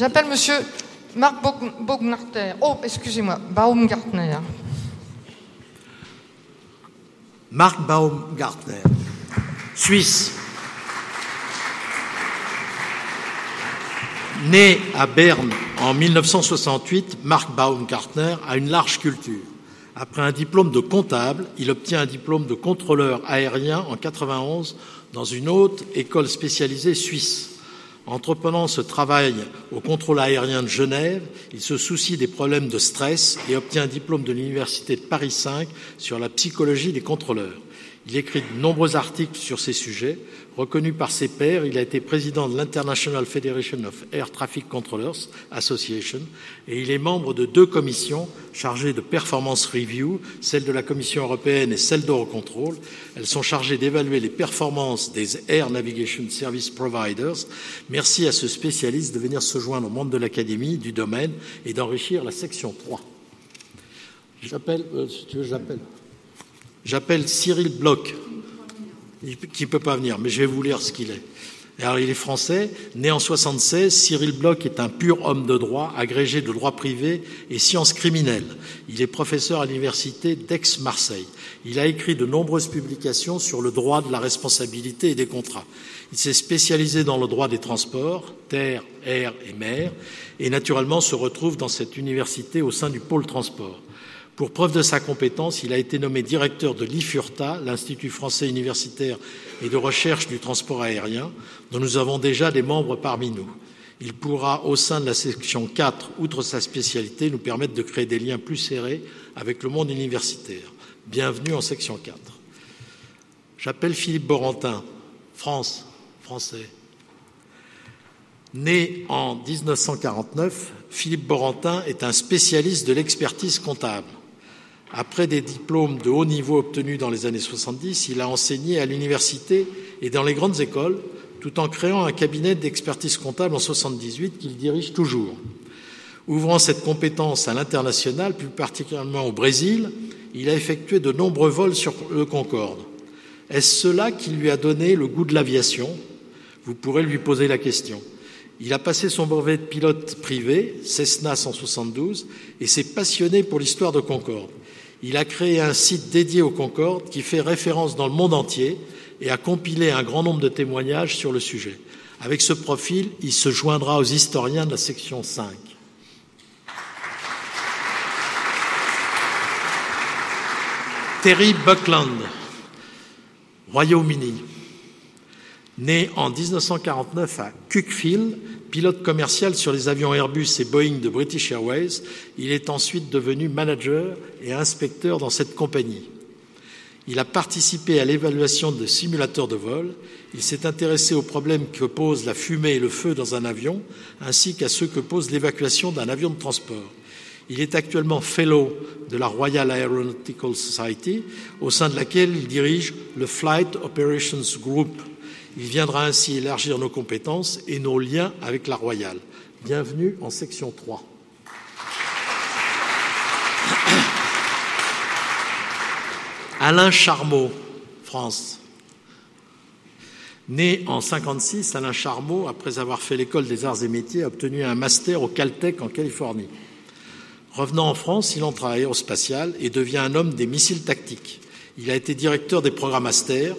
J'appelle monsieur Marc Baumgartner. Oh, excusez-moi, Baumgartner. Marc Baumgartner, Suisse. Né à Berne en 1968, Marc Baumgartner a une large culture. Après un diplôme de comptable, il obtient un diplôme de contrôleur aérien en 1991 dans une haute école spécialisée suisse. Entreprenant ce travail au contrôle aérien de Genève, il se soucie des problèmes de stress et obtient un diplôme de l'Université de Paris 5 sur la psychologie des contrôleurs. Il écrit de nombreux articles sur ces sujets. Reconnu par ses pairs, il a été président de l'International Federation of Air Traffic Controllers Association et il est membre de 2 commissions chargées de performance review, celle de la Commission européenne et celle d'Eurocontrol. Elles sont chargées d'évaluer les performances des Air Navigation Service Providers. Merci à ce spécialiste de venir se joindre au monde de l'Académie, du domaine et d'enrichir la section 3. J'appelle Cyril Bloch, qui ne peut pas venir, mais je vais vous lire ce qu'il est. Alors, il est français, né en 1976. Cyril Bloch est un pur homme de droit, agrégé de droit privé et sciences criminelles. Il est professeur à l'université d'Aix-Marseille. Il a écrit de nombreuses publications sur le droit de la responsabilité et des contrats. Il s'est spécialisé dans le droit des transports, terre, air et mer, et naturellement se retrouve dans cette université au sein du pôle transport. Pour preuve de sa compétence, il a été nommé directeur de l'IFURTA, l'Institut français universitaire et de recherche du transport aérien, dont nous avons déjà des membres parmi nous. Il pourra, au sein de la section 4, outre sa spécialité, nous permettre de créer des liens plus serrés avec le monde universitaire. Bienvenue en section 4. J'appelle Philippe Borentin, français. Né en 1949, Philippe Borentin est un spécialiste de l'expertise comptable. Après des diplômes de haut niveau obtenus dans les années 70, il a enseigné à l'université et dans les grandes écoles, tout en créant un cabinet d'expertise comptable en 1978 qu'il dirige toujours. Ouvrant cette compétence à l'international, plus particulièrement au Brésil, il a effectué de nombreux vols sur le Concorde. Est-ce cela qui lui a donné le goût de l'aviation ? Vous pourrez lui poser la question. Il a passé son brevet de pilote privé, Cessna 172, et s'est passionné pour l'histoire de Concorde. Il a créé un site dédié au Concorde qui fait référence dans le monde entier et a compilé un grand nombre de témoignages sur le sujet. Avec ce profil, il se joindra aux historiens de la section 5. Terry Buckland, Royaume-Uni. Né en 1949 à Cuckfield, pilote commercial sur les avions Airbus et Boeing de British Airways, il est ensuite devenu manager et inspecteur dans cette compagnie. Il a participé à l'évaluation de simulateurs de vol, il s'est intéressé aux problèmes que posent la fumée et le feu dans un avion, ainsi qu'à ceux que pose l'évacuation d'un avion de transport. Il est actuellement fellow de la Royal Aeronautical Society, au sein de laquelle il dirige le Flight Operations Group. Il viendra ainsi élargir nos compétences et nos liens avec la Royale. Bienvenue en section 3. Alain Charmeau, France. Né en 1956, Alain Charmeau, après avoir fait l'école des arts et métiers, a obtenu un master au Caltech en Californie. Revenant en France, il entre à l'aérospatiale et devient un homme des missiles tactiques. Il a été directeur des programmes Aster.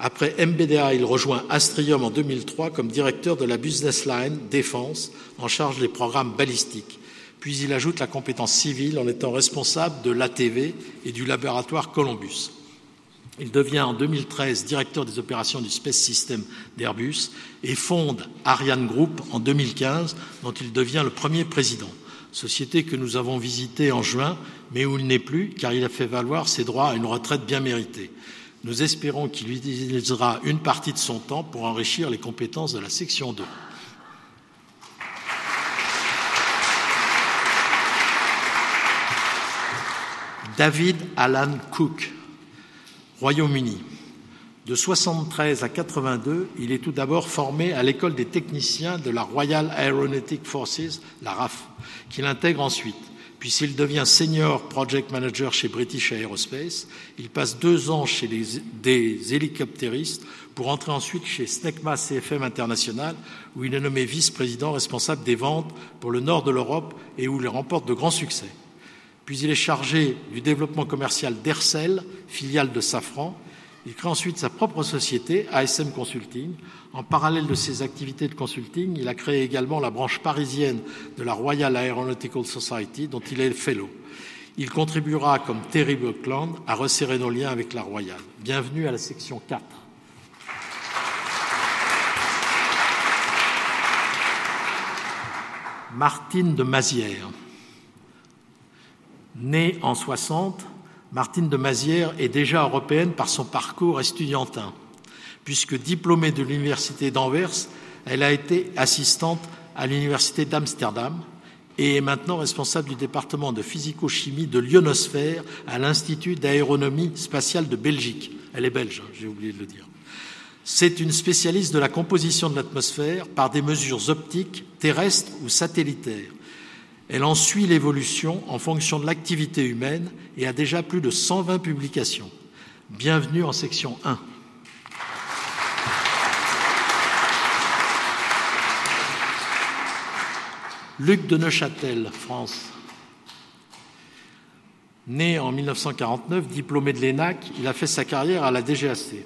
Après MBDA, il rejoint Astrium en 2003 comme directeur de la Business Line Défense en charge des programmes balistiques. Puis il ajoute la compétence civile en étant responsable de l'ATV et du laboratoire Columbus. Il devient en 2013 directeur des opérations du Space System d'Airbus et fonde Ariane Group en 2015, dont il devient le premier président. Société que nous avons visitée en juin, mais où il n'est plus, car il a fait valoir ses droits à une retraite bien méritée. Nous espérons qu'il utilisera une partie de son temps pour enrichir les compétences de la section 2. David Alan Cook, Royaume-Uni. De 1973 à 1982, il est tout d'abord formé à l'école des techniciens de la Royal Aeronautic Forces, la RAF, qu'il intègre ensuite. Puis s'il devient Senior Project Manager chez British Aerospace, il passe 2 ans chez des hélicoptéristes pour entrer ensuite chez Snecma CFM International, où il est nommé vice-président responsable des ventes pour le nord de l'Europe et où il remporte de grands succès. Puis il est chargé du développement commercial d'Aircel, filiale de Safran. Il crée ensuite sa propre société, ASM Consulting. En parallèle de ses activités de consulting, il a créé également la branche parisienne de la Royal Aeronautical Society, dont il est fellow. Il contribuera, comme Terry Buckland, à resserrer nos liens avec la Royal. Bienvenue à la section 4. Martine de Mazières. Née en 60, Martine de Mazières est déjà européenne par son parcours estudiantin, puisque diplômée de l'Université d'Anvers, elle a été assistante à l'Université d'Amsterdam et est maintenant responsable du département de physico-chimie de l'ionosphère à l'Institut d'aéronomie spatiale de Belgique. Elle est belge, j'ai oublié de le dire. C'est une spécialiste de la composition de l'atmosphère par des mesures optiques, terrestres ou satellitaires. Elle en suit l'évolution en fonction de l'activité humaine et a déjà plus de 120 publications. Bienvenue en section 1. Luc de Neuchâtel, France. Né en 1949, diplômé de l'ENAC, il a fait sa carrière à la DGAC.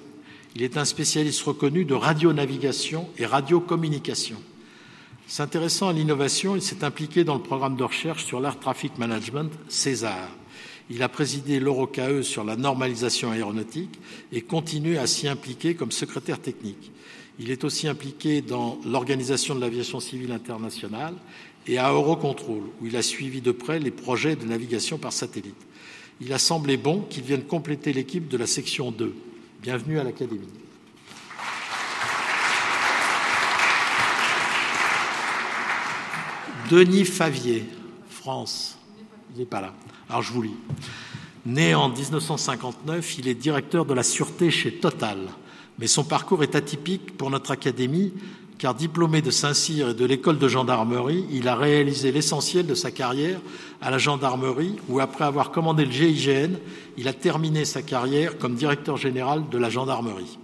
Il est un spécialiste reconnu de radionavigation et radiocommunication. S'intéressant à l'innovation, il s'est impliqué dans le programme de recherche sur l'Air Traffic Management, César. Il a présidé l'EuroKE sur la normalisation aéronautique et continue à s'y impliquer comme secrétaire technique. Il est aussi impliqué dans l'Organisation de l'aviation civile internationale et à Eurocontrol, où il a suivi de près les projets de navigation par satellite. Il a semblé bon qu'il vienne compléter l'équipe de la section 2. Bienvenue à l'Académie. Denis Favier, France. Il n'est pas là. Alors je vous lis. Né en 1959, il est directeur de la sûreté chez Total. Mais son parcours est atypique pour notre académie, car diplômé de Saint-Cyr et de l'école de gendarmerie, il a réalisé l'essentiel de sa carrière à la gendarmerie, où après avoir commandé le GIGN, il a terminé sa carrière comme directeur général de la gendarmerie.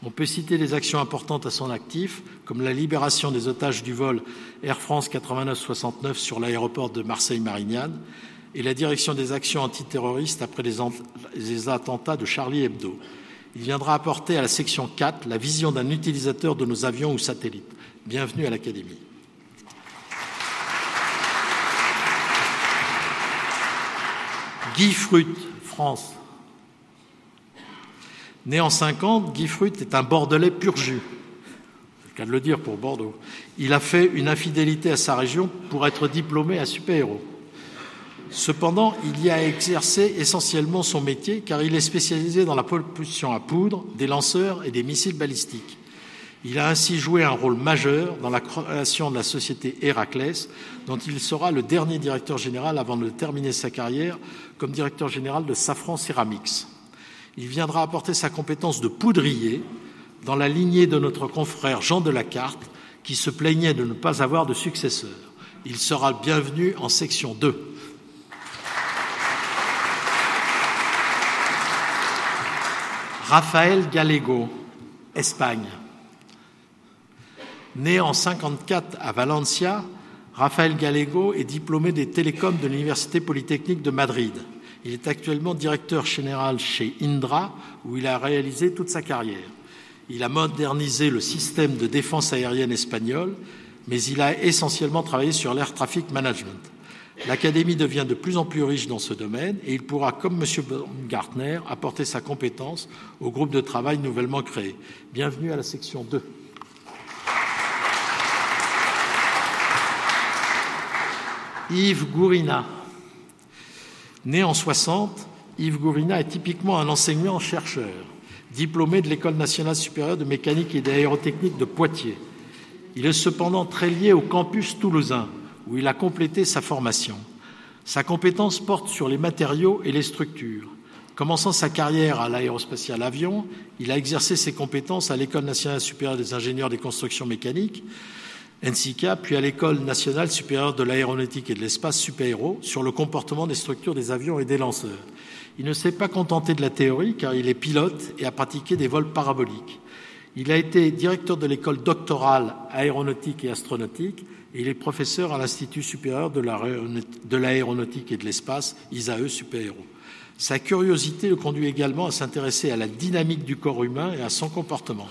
On peut citer des actions importantes à son actif, comme la libération des otages du vol Air France 89-69 sur l'aéroport de Marseille-Marignane et la direction des actions antiterroristes après les attentats de Charlie Hebdo. Il viendra apporter à la section 4 la vision d'un utilisateur de nos avions ou satellites. Bienvenue à l'Académie. Guy Fruth, France. Né en 50, Guy Fruth est un Bordelais pur jus. C'est le cas de le dire pour Bordeaux. Il a fait une infidélité à sa région pour être diplômé à super-héros. Cependant, il y a exercé essentiellement son métier car il est spécialisé dans la propulsion à poudre, des lanceurs et des missiles balistiques. Il a ainsi joué un rôle majeur dans la création de la société Héraclès, dont il sera le dernier directeur général avant de terminer sa carrière comme directeur général de Safran Ceramics. Il viendra apporter sa compétence de poudrier dans la lignée de notre confrère Jean Delacarte, qui se plaignait de ne pas avoir de successeur. Il sera le bienvenu en section 2. Rafael Gallego, Espagne. Né en 1954 à Valencia, Rafael Gallego est diplômé des télécoms de l'Université Polytechnique de Madrid. Il est actuellement directeur général chez Indra, où il a réalisé toute sa carrière. Il a modernisé le système de défense aérienne espagnol, mais il a essentiellement travaillé sur l'Air Traffic Management. L'Académie devient de plus en plus riche dans ce domaine et il pourra, comme M. Baumgartner, apporter sa compétence au groupe de travail nouvellement créé. Bienvenue à la section 2. Yves Gourina. Né en 60, Yves Gourina est typiquement un enseignant-chercheur, diplômé de l'École nationale supérieure de mécanique et d'aérotechnique de Poitiers. Il est cependant très lié au campus toulousain, où il a complété sa formation. Sa compétence porte sur les matériaux et les structures. Commençant sa carrière à l'aérospatiale Avion, il a exercé ses compétences à l'École nationale supérieure des ingénieurs des constructions mécaniques, NCICA, puis à l'École nationale supérieure de l'aéronautique et de l'espace Super-Héros sur le comportement des structures des avions et des lanceurs. Il ne s'est pas contenté de la théorie car il est pilote et a pratiqué des vols paraboliques. Il a été directeur de l'école doctorale aéronautique et astronautique et il est professeur à l'Institut supérieur de l'aéronautique et de l'espace, ISAE Super-Héros. Sa curiosité le conduit également à s'intéresser à la dynamique du corps humain et à son comportement.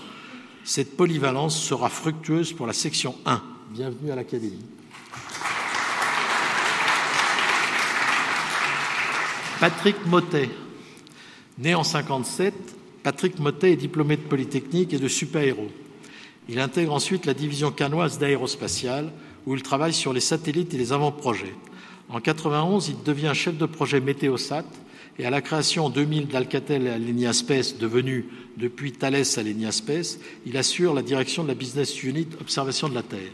Cette polyvalence sera fructueuse pour la section 1. Bienvenue à l'Académie. Patrick Mottet. Né en 1957, Patrick Mottet est diplômé de Polytechnique et de Super-Héros. Il intègre ensuite la division cannoise d'aérospatiale, où il travaille sur les satellites et les avant-projets. En 1991, il devient chef de projet Météosat, et à la création en 2000 d'Alcatel Alenia Space, devenu depuis Thales Alenia Space, il assure la direction de la Business Unit Observation de la Terre.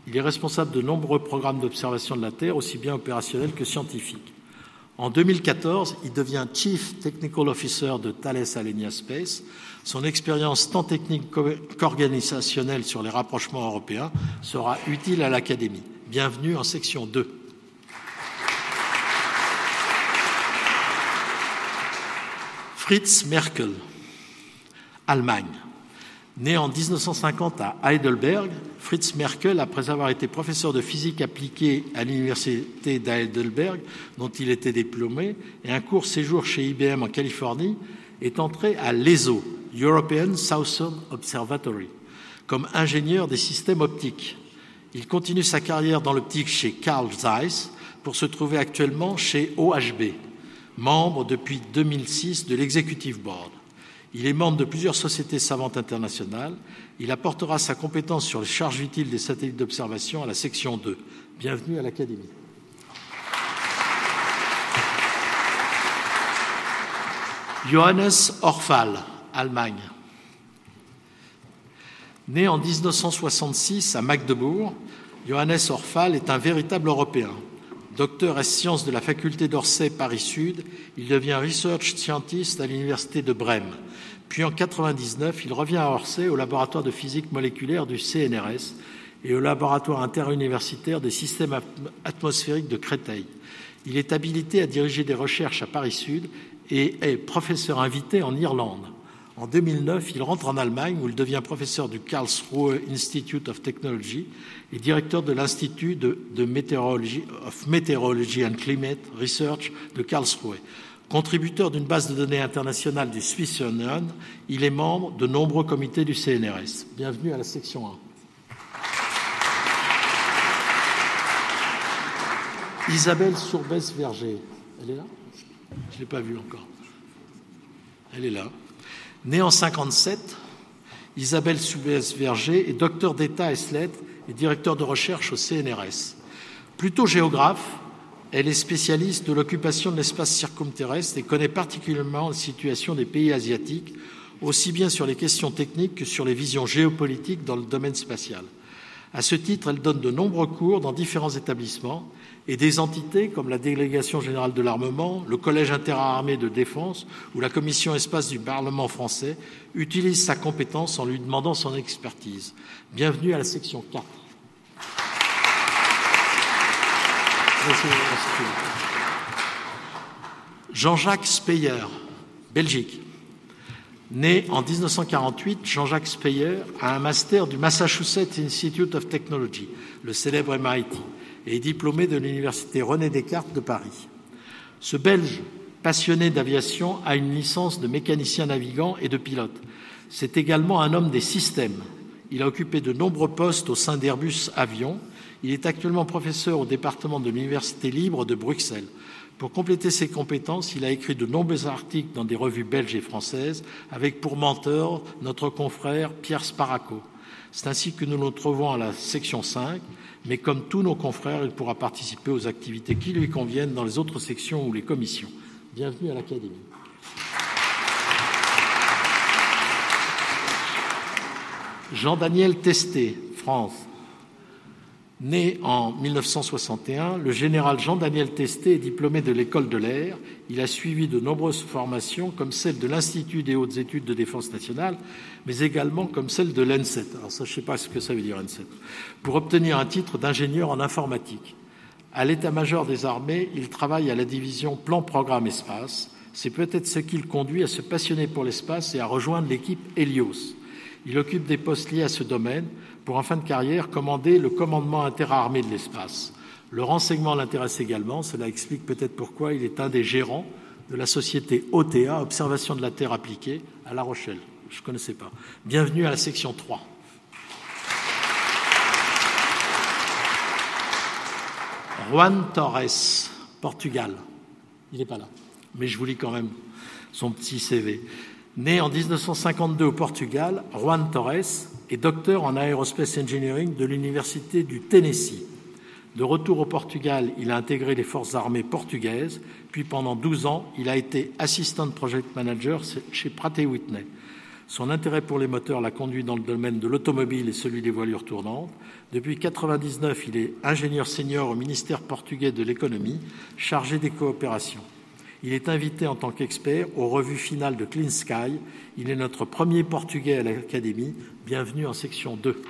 Il est responsable de nombreux programmes d'observation de la Terre, aussi bien opérationnels que scientifiques. En 2014, il devient Chief Technical Officer de Thales Alenia Space. Son expérience tant technique qu'organisationnelle sur les rapprochements européens sera utile à l'Académie. Bienvenue en section 2. Fritz Merkel, Allemagne. Né en 1950 à Heidelberg, Fritz Merkel, après avoir été professeur de physique appliquée à l'université d'Heidelberg, dont il était diplômé, et un court séjour chez IBM en Californie, est entré à l'ESO, European Southern Observatory, comme ingénieur des systèmes optiques. Il continue sa carrière dans l'optique chez Carl Zeiss pour se trouver actuellement chez OHB, membre depuis 2006 de l'Executive Board. Il est membre de plusieurs sociétés savantes internationales. Il apportera sa compétence sur les charges utiles des satellites d'observation à la section 2. Bienvenue à l'Académie. Johannes Orphal, Allemagne. Né en 1966 à Magdebourg, Johannes Orphal est un véritable Européen. Docteur en sciences de la faculté d'Orsay Paris-Sud, il devient Research Scientist à l'université de Brême. Puis en 1999, il revient à Orsay au laboratoire de physique moléculaire du CNRS et au laboratoire interuniversitaire des systèmes atmosphériques de Créteil. Il est habilité à diriger des recherches à Paris-Sud et est professeur invité en Irlande. En 2009, il rentre en Allemagne où il devient professeur du Karlsruhe Institute of Technology et directeur de l'Institut de Meteorology and Climate Research de Karlsruhe. Contributeur d'une base de données internationale du Smithsonian, il est membre de nombreux comités du CNRS. Bienvenue à la section 1. Isabelle Sourbès-Verger. Elle est là ? Je ne l'ai pas vue encore. Elle est là. Née en 1957, Isabelle Sourbès-Verger est docteur d'État ès lettres et directeur de recherche au CNRS. Plutôt géographe, elle est spécialiste de l'occupation de l'espace circumterrestre et connaît particulièrement la situation des pays asiatiques, aussi bien sur les questions techniques que sur les visions géopolitiques dans le domaine spatial. À ce titre, elle donne de nombreux cours dans différents établissements et des entités comme la Délégation générale de l'armement, le Collège interarmé de défense ou la Commission espace du Parlement français utilisent sa compétence en lui demandant son expertise. Bienvenue à la section 4. Jean-Jacques Speyer, Belgique. Né en 1948, Jean-Jacques Speyer a un master du Massachusetts Institute of Technology, le célèbre MIT, et est diplômé de l'université René Descartes de Paris. Ce Belge, passionné d'aviation, a une licence de mécanicien navigant et de pilote. C'est également un homme des systèmes. Il a occupé de nombreux postes au sein d'Airbus Avion. Il est actuellement professeur au département de l'Université libre de Bruxelles. Pour compléter ses compétences, il a écrit de nombreux articles dans des revues belges et françaises, avec pour mentor notre confrère Pierre Sparaco. C'est ainsi que nous nous trouvons à la section 5, mais comme tous nos confrères, il pourra participer aux activités qui lui conviennent dans les autres sections ou les commissions. Bienvenue à l'Académie. Jean-Daniel Testé, France. Né en 1961, le général Jean-Daniel Testé est diplômé de l'École de l'Air. Il a suivi de nombreuses formations, comme celle de l'Institut des hautes études de défense nationale, mais également comme celle de l'ENSET. Alors ça, je ne sais pas ce que ça veut dire, ENSET. Pour obtenir un titre d'ingénieur en informatique. À l'état-major des armées, il travaille à la division Plan Programme Espace. C'est peut-être ce qui le conduit à se passionner pour l'espace et à rejoindre l'équipe Hélios. Il occupe des postes liés à ce domaine pour, en fin de carrière, commander le commandement interarmé de l'espace. Le renseignement l'intéresse également. Cela explique peut-être pourquoi il est un des gérants de la société OTA, Observation de la Terre appliquée, à La Rochelle. Je ne connaissais pas. Bienvenue à la section 3. Juan Torres, Portugal. Il n'est pas là, mais je vous lis quand même son petit CV. Né en 1952 au Portugal, Juan Torres est docteur en Aerospace Engineering de l'Université du Tennessee. De retour au Portugal, il a intégré les forces armées portugaises, puis pendant 12 ans, il a été Assistant Project Manager chez Pratt & Whitney. Son intérêt pour les moteurs l'a conduit dans le domaine de l'automobile et celui des voilures tournantes. Depuis 1999, il est ingénieur senior au ministère portugais de l'économie, chargé des coopérations. Il est invité en tant qu'expert aux revues finales de Clean Sky. Il est notre premier Portugais à l'Académie. Bienvenue en section 2.